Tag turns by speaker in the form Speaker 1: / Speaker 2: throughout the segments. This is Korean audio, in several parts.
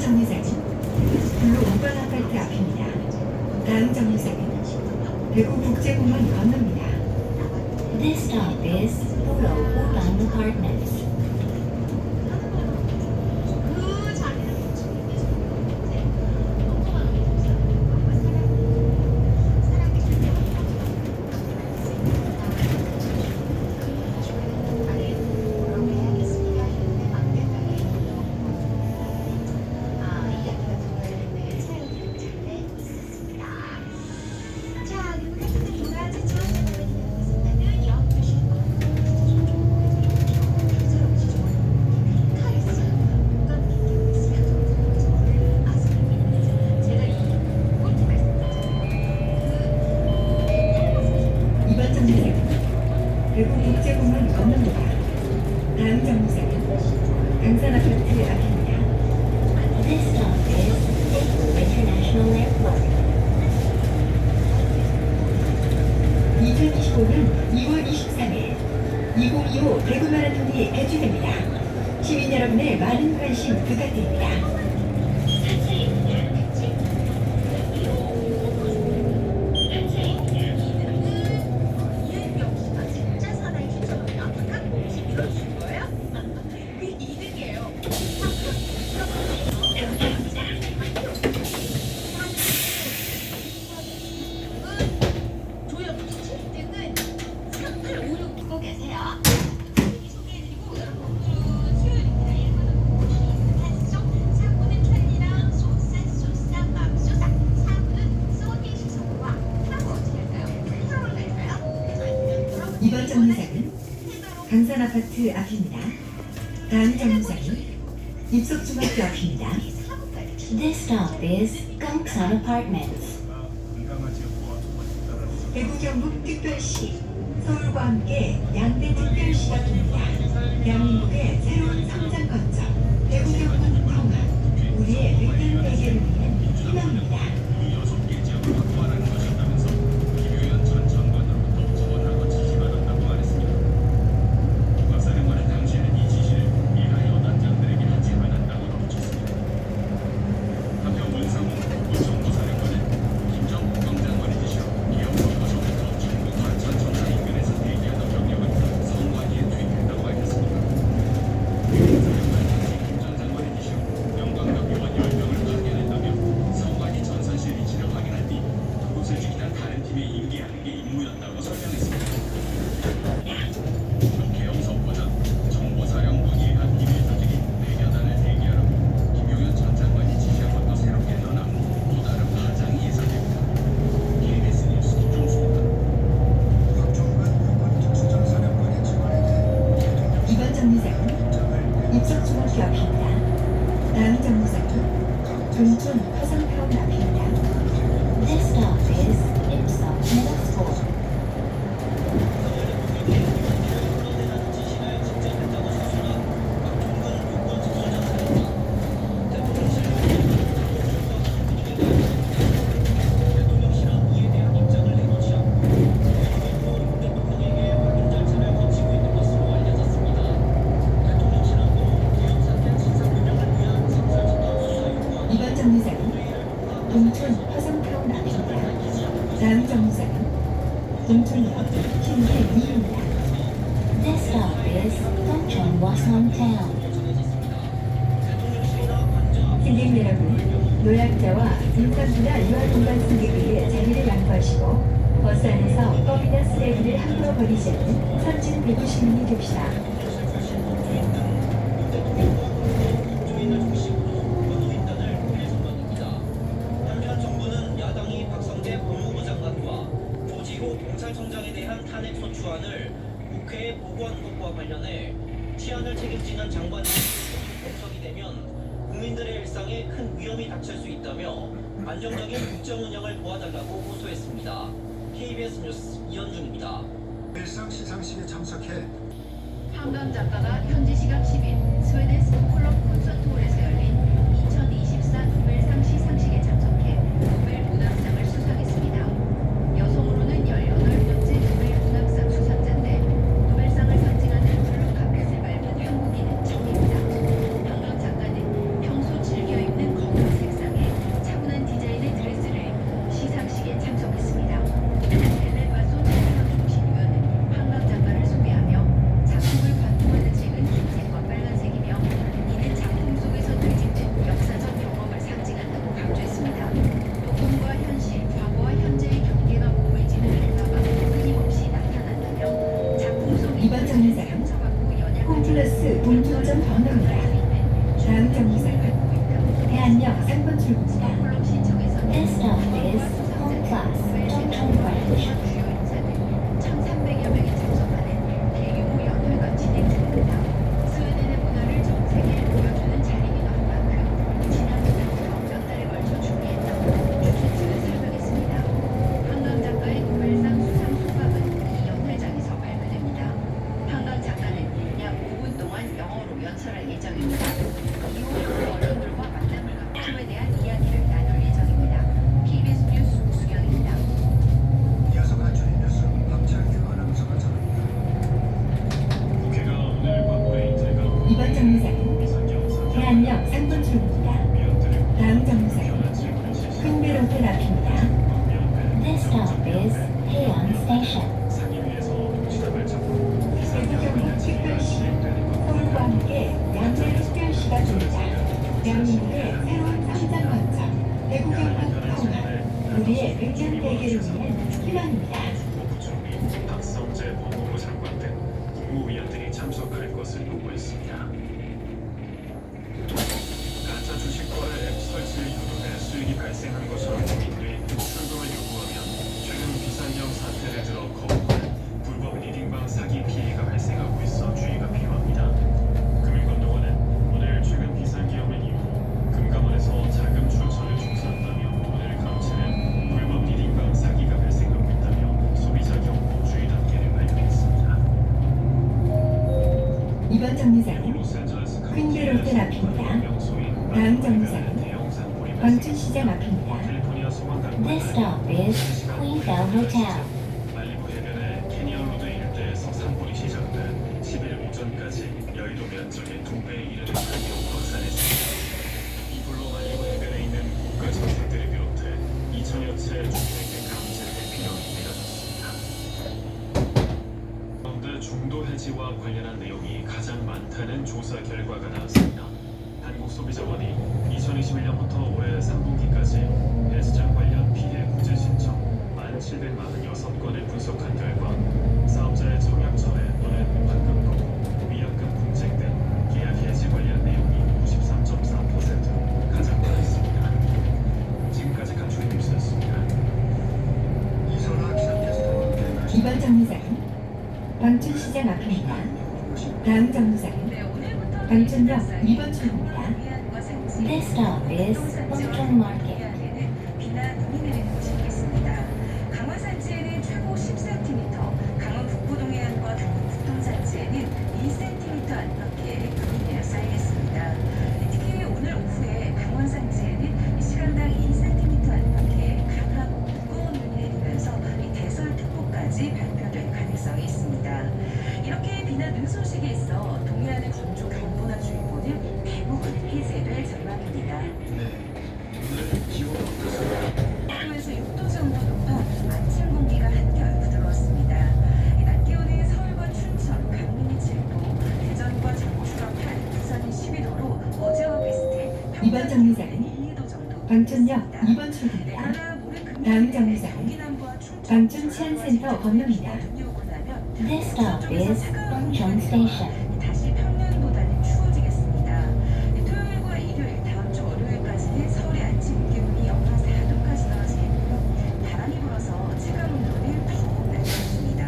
Speaker 1: 정류장은 블루 오반 아파트 앞입니다. 다음 정류장은 대구 국제공원 건너입니다.
Speaker 2: This stop is Puro Urban Apartments.
Speaker 1: 이번 정류장은 대구 국제공원 건너입니다. 다음 정류장은 강산 아파트 앞입니다.
Speaker 2: This stop is Daegu International Airport.
Speaker 1: 2025년 2월 23일 2025 대구 마라톤이 개최됩니다. 시민 여러분의 많은 관심 부탁드립니다. 이번 정류장은 강산 아파트 앞입니다. 다음 정류장은 입석중학교 앞입니다.
Speaker 2: This stop is Gangsan Apartments.
Speaker 1: 대구 경북 특별시 서울과 함께 양대 특별시 앞입니다. 대한민국의 새로운 성장 거점 대구 경북 통합 우리의 획단 대계를 위한 희망입니다. 이번 정류장은 입석중학교 앞입니다. 다음 정류장은 동촌 화성타운 앞입니다.
Speaker 2: This stop is Ipsum Middle School.
Speaker 1: 이번 정류장은 동촌 화성타운 앞입니다. 다음 정류장은 동촌역 신길 2입니다.
Speaker 2: This stop is Dongcheon Wasong Town.
Speaker 1: 승객 여러분, 노약자와 임산부나 유아동반 승객에게 자리를 양보하시고 버스 안에서 껌이나 쓰레기를 함부로 버리지 않는 선진 대구 시민이 됩시다.
Speaker 3: 한편 정부는 야당이 박성재 법무부 장관과 조지호 경찰청장에 대한 탄핵 소추안을 국회에 보고한 것과 관련해 치안을 책임지는 장관이 배척이 되면 국민들의 일상에 큰 위험이 닥칠 수 있다며 안정적인 국정 운영을 도와달라고 호소했습니다. KBS 뉴스 이현준입니다.
Speaker 4: 일상 시상식에 참석해
Speaker 5: 한강 작가가 현지 시각 10일 스웨덴 스톡홀름 콘서트홀에서 열린 2024 노벨상 시상식에 참석해 노벨 문학상을 수상했습니다. 여성으로는 18번째 노벨 문학상 수상자인데 노벨상을 상징하는 블루 카펫을 밟은 한국인은 처음입니다. 한강 작가는 평소 즐겨 입는
Speaker 1: 버스 동주점 번호입니다. 다음 정류장은 대한역 3번 출구입니다.
Speaker 5: 스톡홀름 시청에서는
Speaker 2: This stop is Home Class, Tongchong Branch.
Speaker 5: 주요 인사들 1,300여 명이 참석하는 대규모 연회가 진행 중입니다. 스웨덴의 문화를 전 세계에 보여주는 자리이기도 한 만큼 지난해부터 몇 달에 걸쳐 준비했다고 주최 측은 설명했습니다. 한강 작가의 노벨상 수상 소감은 이 연회장에서 발표됩니다. 한강 작가는 약 5분 동안 영어로 연설할 예정입니다. 이후 언론들과 만남을 갖고 팀에 대한 이야기를 나눌 예정입니다. KBS 뉴스 우수경입니다.
Speaker 4: 이어서 간추린 뉴스 박철규 아나운서가 전합니다.
Speaker 6: 국회가 오늘 과거의 인재가
Speaker 1: 이번 정류장은 대한역 3번 출구입니다. 다음 정류장은 흥미로운 앞입니다.
Speaker 2: This stop is Haean Station.
Speaker 6: 상임위에서 지답을 찾고
Speaker 1: 대구경북 특별시 서울과 함께 양대 특별시가 됩니다. 대한민국의 새로운 성장 거점 대구경북 통합 우리의 의견 대결을 위한 희망입니다.
Speaker 6: 국무부총리 박성재 법무부 장관 등 국무위원들이 참석할 것을 요구했습니다. 가짜 주식거래 앱 설치 이후에 수익이 발생한 것처럼 국민들이 출금을 요구하면 최근 비상경 사태를 들어 거부하는 불법 리딩방 사기 피해가 발생하고 있어 주의가 필요합니다. 금융감독원은 오늘 최근 비상기업을 이유로 금감원에서 자금 출처를 조사한다며 오늘 감찰은 불법 리딩방 사기가 발생하고 있다며 소비자 경고 주의 단계를 발표했습니다.
Speaker 1: 이번 정류장은
Speaker 6: 로스앤젤레스
Speaker 1: 퀸베로트 앞입니다. 다음 정류장은 광춘시장 앞입니다.
Speaker 6: 캘리포니아 소방당국은
Speaker 2: This stop is Queenbell Hotel.
Speaker 6: 말리부 해변의 캐니언 로드 일대에서 산불이 시작돼 10일 오전까지 여의도 면적의 2배에 이르는 크기로 확산했습니다. 이 불로 말리부 해변에 있는 고가 저택들을 비롯해 2천여 채 주민에게 감지를 필요이 내려졌습니다. 가운데 중도 해지와 관련한 내용이 가장 많다는 조사 결과가 나왔습니다. 한국소비자원이 2021년부터 올해 3분기까지 헬스장 관련 피해 구제 신청 1,746건을 분석한 결과 사업자의 청약전에 또는 환급 거부, 위약금 분쟁 등 계약 해지 관련 내용이 93.4%로 가장 많았습니다. 지금까지 간추린 뉴스였습니다.
Speaker 4: 이선아 기상캐스터와 함께 날씨
Speaker 1: 이번 정류장은 광춘시장 앞입니다. 다음 정류장은 광춘역 2번 출구입니다.
Speaker 2: This stop is Tongchong Market.
Speaker 7: 비나 눈이 내리는 곳이 있겠습니다. 강원 산지에는 최고 10cm, 강원 북부 동해안과 경북 북동 산지에는 2cm 안팎의 눈이 내려 쌓이겠습니다. 특히 오늘 오후에 강원 산지에는 시간당 2cm 안팎의 강하고 무거운 눈이 내리면서 대설특보까지 발표될 가능성이 있습니다. 이렇게 비나 눈 소식이 있어 동해안의 건조 강보나주의보는 대부분 해제될 전망입니다.
Speaker 4: 네. 오늘 기온 어떻습니까?
Speaker 7: 5도에서 6도 정도 높아 아침 공기가 한결 부드러웠습니다. 낮 기온은 서울과 춘천, 강릉이 7도, 대전과 전주가 8, 부산이 12도로 어제와 비슷해
Speaker 1: 이번 정류장은
Speaker 7: 1, 2도 정도
Speaker 1: 광춘역
Speaker 7: 높습니다.
Speaker 1: 2번 출구입니다.
Speaker 7: 그러나 모레 금요일에
Speaker 1: 다음 정류장은
Speaker 7: 경기 남부와 춘천,
Speaker 1: 광춘 치안센터 건너입니다.
Speaker 7: 눈이 오고 나면
Speaker 2: This stop is Tongchong Station.
Speaker 7: 다시 평년보다는 추워지겠습니다. 토요일과 일요일, 다음 주 월요일까지는 서울의 아침 기온이 영하 4도까지 떨어지겠고요. 바람이 불어서 체감 온도는 더욱 낮아졌습니다.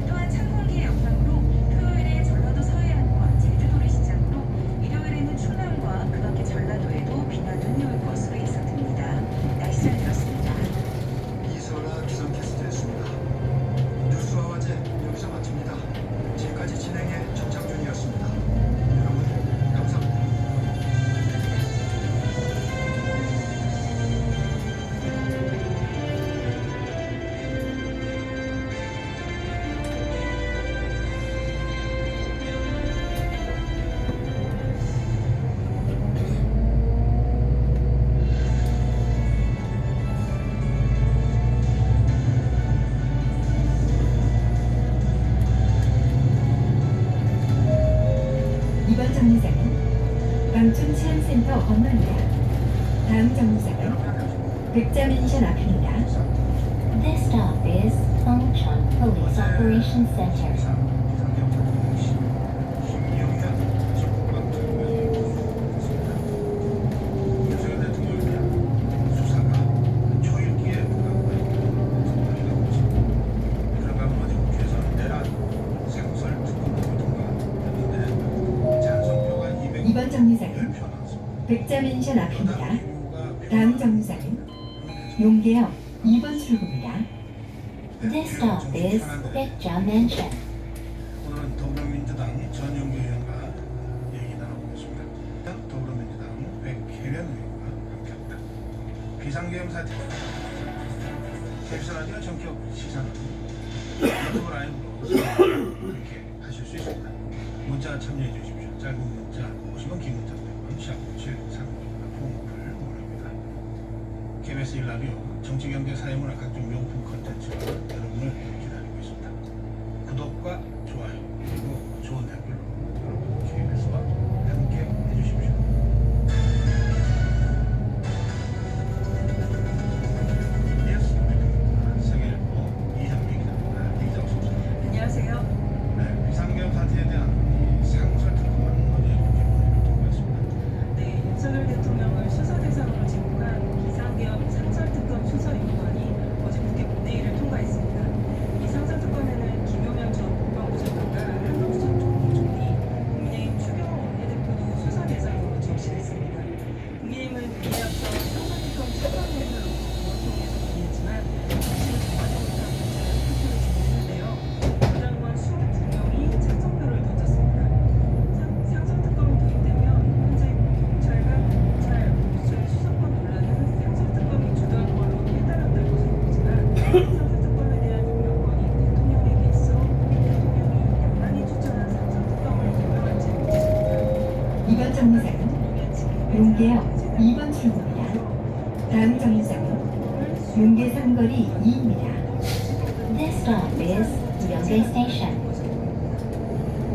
Speaker 7: 또한 찬 공기의 영향으로 토요일에 전라도 서해안과 제주도를 시작으로 일요일에는 충남과 그 밖의 전라도에도 비나 눈이 올 것으로 예상됩니다. 날씨 잘 들었습니다.
Speaker 4: 이선아 기상캐스터였습니다. 뉴스와 화제 여기서 마칩니다. 지금까지 진행의 전창준이었습니다. 여러분 감사합니다.
Speaker 1: 이번 정류장은 광춘 치안센터 건너입니다. 다음 정류장은 백자맨션 앞입니다.
Speaker 2: This stop is Tongchong Police Operations Center.
Speaker 4: 이상 기상경보 김용현
Speaker 1: 백자맨션 앞입니다. 다음 정류장은 용계역 2번 출구입니다.
Speaker 2: This stop is Baekja Mansion.
Speaker 4: 오늘은 더불어민주당 전용기 의원과 얘기 나눠보겠습니다. 더불어민주당 백혜련 의원과 함께합니다. 비상계엄 사태 KBS 라디오 전격 시사는 유튜브 라이브로 이렇게 하실 수 있습니다. 문자 참여해 주십시오. 짧은 문자 50원, 긴 문자 100원, 샵 730 콩을 원합니다. KBS 1라디오 정치, 경제, 사회문화 각종 명품 콘텐츠가 여러분을 기다리고 있습니다. 구독과 좋아요 그리고 좋은 댓글로 여러분 KBS와 함께 해주십시오. 세계일보 이현미 기자입니다. 이정 소장.
Speaker 7: 안녕하세요.
Speaker 4: 네, 비상계엄 사태에 대한 이 상설특검은 어제 국회본회의를 통과했습니다.
Speaker 8: 네, 윤석열 대통령을 수사 대상으로 지목한 비상계엄 상설특검 수사요구안이 어제 국회 본회의를 통과했습니다. 이 상설특검에는 김용현 전 국방부 장관과 한동숙 총리, 국민의힘 추경호 원내대표도 수사 대상으로 적시됐습니다. 국민의힘은 이에 앞서 상설특검 차관 내용을 의원총회에서 논의했지만 당시는 정하지 못한 문제를 투표를 진행했는데요. 여당 의원 22명이 찬성표를 던졌습니다. 상설특검이 도입되면 현재 경찰과 검찰, 공수처의 수사권 논란은 상설특검이 주도하는 걸로 깨달았을 것으로 보지만 상설특검에 대한 임명권이 대통령에게 있어 대통령이 야당이 추천한 상설특검을 임명할지 모르겠습니다.
Speaker 1: 이번 정류장은 용계역 2번 출구입니다. 다음 정류장은 용계 삼거리 2입니다.
Speaker 2: This stop is Yonggae Station.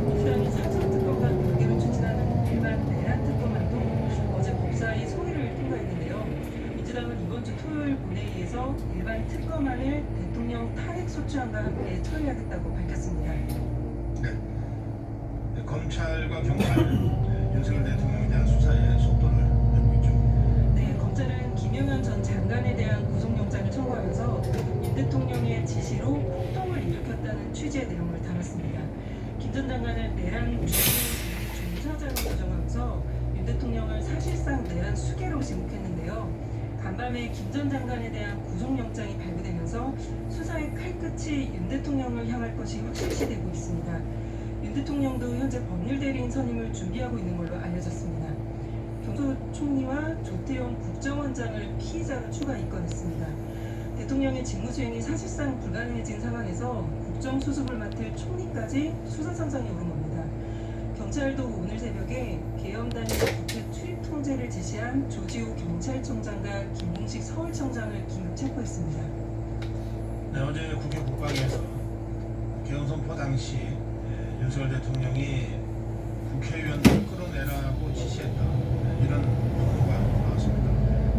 Speaker 8: 민주당이 상설특검과 별개로 추진하는 일반 내란특검안도 어제 법사위 소위를 통과했는데요. 민주당은 이번 주 토요일 본회의에서 일반 특검안을 대통령 탄핵 소추안과 함께 처리하겠다고 밝혔습니다.
Speaker 4: 네. 네, 검찰과 경찰 윤석열 대통령에 대한 수사에 속도를 내고 있죠.
Speaker 8: 네, 검찰은 김용현 전 장관에 대한 구속영장을 청구하면서 윤 대통령의 지시로 폭동을 일으켰다는 취지의 내용을 담았습니다. 김 전 장관을 내란 중사자로 규정하면서 윤 대통령을 사실상 내란 수괴로 지목했는데요. 간밤에 김 전 장관에 대한 구속영장이 발부되면서 수사의 칼끝이 윤 대통령을 향할 것이 확실시되고 있습니다. 윤 대통령도 현재 법률 대리인 선임을 준비하고 있는 걸로 알려졌습니다. 경수 총리와 조태용 국정원장을 피의자로 추가 입건했습니다. 대통령의 직무수행이 사실상 불가능해진 상황에서 국정수습을 맡을 총리까지 수사 상상에 오른 겁니다. 경찰도 오늘 새벽에 계엄단의 국회 출입 통제를 지시한 조지호 경찰청장과 김봉식 서울청장을 긴급 체포했습니다.
Speaker 4: 네, 어제 국회 국방에서 계엄 선포 당시 윤석열 대통령이 국회의원들 끌어내라고 지시했다 이런 보도가 나왔습니다.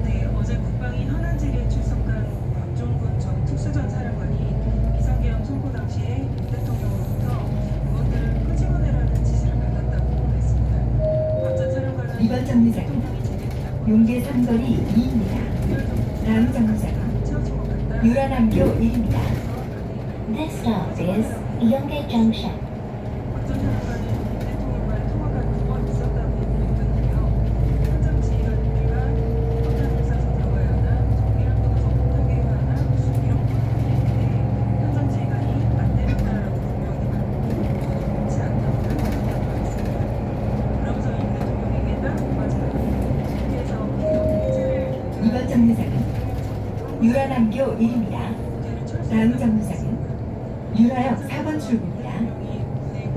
Speaker 8: 네, 어제 국방위 현안질의에 출석한 박종군 전 특수전 사령관이 비상계엄 선포 당시에 윤 대통령으로부터 의원들을 끄집어내라는 지시를 받았다고 보도했습니다. 박 전 사령관은
Speaker 1: 이번 정류장은
Speaker 8: 대통령이 제대로
Speaker 1: 용계 삼거리 2입니다. 다음 정류장은
Speaker 8: 채워진 것 같다.
Speaker 1: 유라남교 1입니다.
Speaker 2: This stop is Yonggae Junction.
Speaker 8: 박전 사령관은 윤 대통령과의 통화가 2번 있었다고 밝혔는데요. 현장 지휘관들과 어떤 곳에서 들어가야 하나, 전기를 끊어서 못하게 해야 하나, 이런 부분들이 있는데 현장 지휘관이 안 되겠다라고 분명히 말했고 저도 그렇지 않다고 답변했다고 했습니다. 그러면서 윤 대통령에게 따로 마지막에 국회에서 개혁 해제를
Speaker 1: 이번 정류장은 유라남교 1입니다. 다음 정류장은 유라역 4번 출구입니다.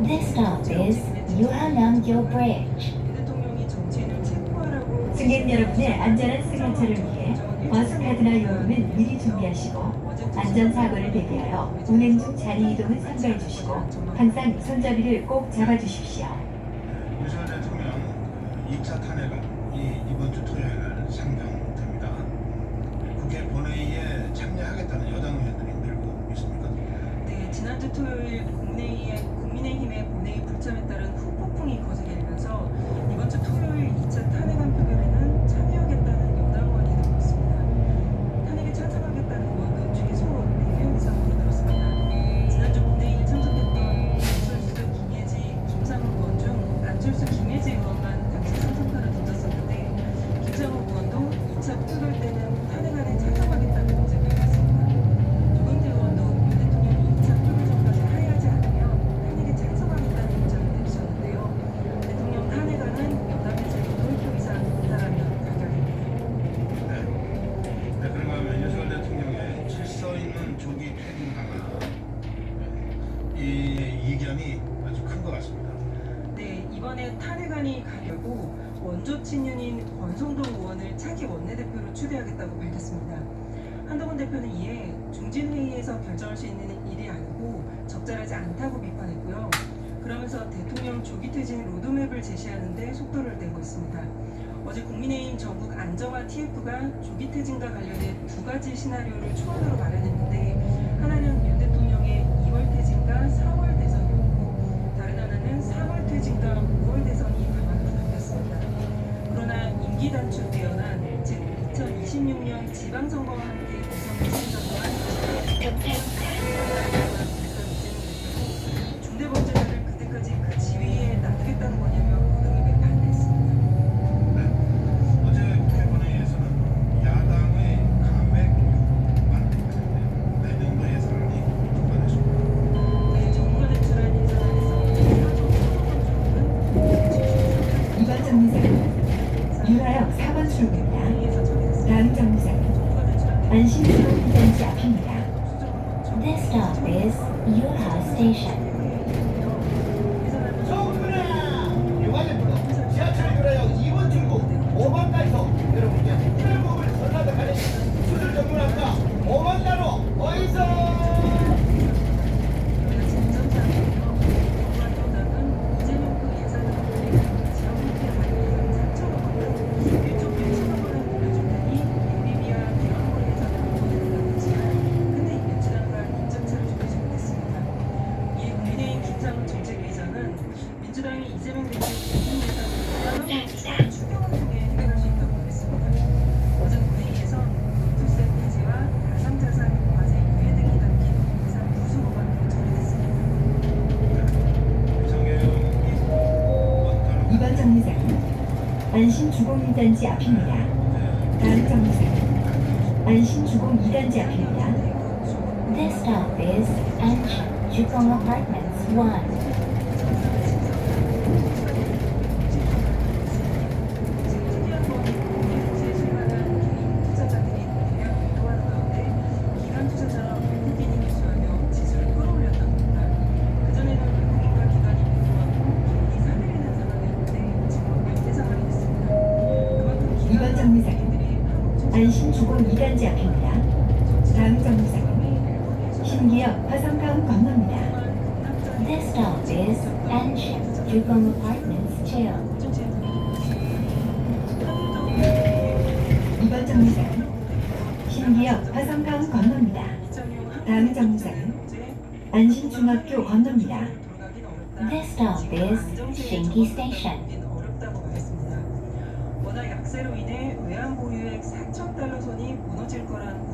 Speaker 2: This stop is Yuhanamgyo Bridge.
Speaker 8: 대통령이 정치인을 체포하라고
Speaker 1: 승객 여러분의 안전한 승하차를 위해 버스카드나 요금은 미리 준비하시고 안전사고를 대비하여 운행 중 자리 이동은 삼가해 주시고 항상 손잡이를 꼭 잡아주십시오.
Speaker 4: 윤석열 대통령 2차 탄핵안 이번 주 토요일 날 상정됩니다. 국회 본회의에 참여하겠다는 여당 의원들이 늘고 있습니까?
Speaker 8: 네, 지난주 토요일 국민의힘의 본회의 불참에 따른 후폭풍이 거세게 일면서 이번 주 토요일 2차 탄핵안 표결에는 참여하겠다는 여당 의원이 늘고 있습니다. 탄핵에 찬성하겠다는 의원은 최소 4명 이상으로 늘었습니다. 지난주 본회의에 참석했던 안철수, 김예지, 김상훈 의원 중 안철수, 김예지 의원만 당시 찬성표를 던졌었는데
Speaker 4: 우려점이 아주 큰 것 같습니다.
Speaker 8: 네, 이번에 탄핵안이 가결고 원조 친윤인 권성동 의원을 차기 원내대표로 추대하겠다고 밝혔습니다. 한동훈 대표는 이에 중진회의에서 결정할 수 있는 일이 아니고 적절하지 않다고 비판했고요. 그러면서 대통령 조기 퇴진 로드맵을 제시하는 데 속도를 내고 있습니다. 어제 국민의힘 전국 안정화 TF가 조기 퇴진과 관련해 두 가지 시나리오를 초안으로 마련했는데 하나는 윤 대통령의 2월 퇴진과 4월 대선이었고 다른 하나는 3월 퇴진과 5월 대선이 방안으로 담겼습니다. 그러나 임기 단축 대연안, 즉 2026년 지방선거와 함께 대선을 신청한 중대범죄자를 그때까지 그 지위에 놔두겠다는 거냐며 노동에 반대했습니다.
Speaker 4: 어제 국회본회의에서는 야당의 감액 요구만 했는데요. 내년도 예산안이 통과됐습니다.
Speaker 8: 네, 정부가 제출한 예산안에서 4조 3억 원
Speaker 1: 이번 정류장은 유라역 4번 출구입니다.
Speaker 8: 회의에서 처리됐습니다.
Speaker 1: 다음 정류장은
Speaker 8: 정부가 제출한
Speaker 1: 안심수동단지 앞입니다.
Speaker 2: This stop is Yuha Station.
Speaker 9: 정부는 지하철 유라역 2번 출구 5번까지서 여러분께 특별법을 전라도까지 수술 전문학과 5번 나로 어이서
Speaker 8: 민주당이 이재명 대표 대신 예산을 추경을 통해 해결할 수 있다고 말했습니다. 어제 본회의에서 노트세 폐지와 가상자산 과세 유예 등이 담긴 예산 부수법안도 처리됐습니다.
Speaker 1: 이번 정류장은 안심주공 1단지 앞입니다. 다음 정류장은 안심주공 2단지 앞입니다.
Speaker 2: This stop is Anshin Jukong Apartments 1.
Speaker 1: 이번 정류장은 안심주공 2단지 앞입니다. 다음 정류장은 신기역 화성타운 건너입니다.
Speaker 2: This stop is Anshin Jukong Apartments 2.
Speaker 1: 이번 정류장은 신기역 화성타운 건너입니다. 다음 정류장은 안심중학교 건너입니다.
Speaker 2: This stop is Shingi Station.
Speaker 8: 어렵다고 말했습니다. 워낙 약세로 인해 외환 보유액 4,000달러 선이 무너질 거란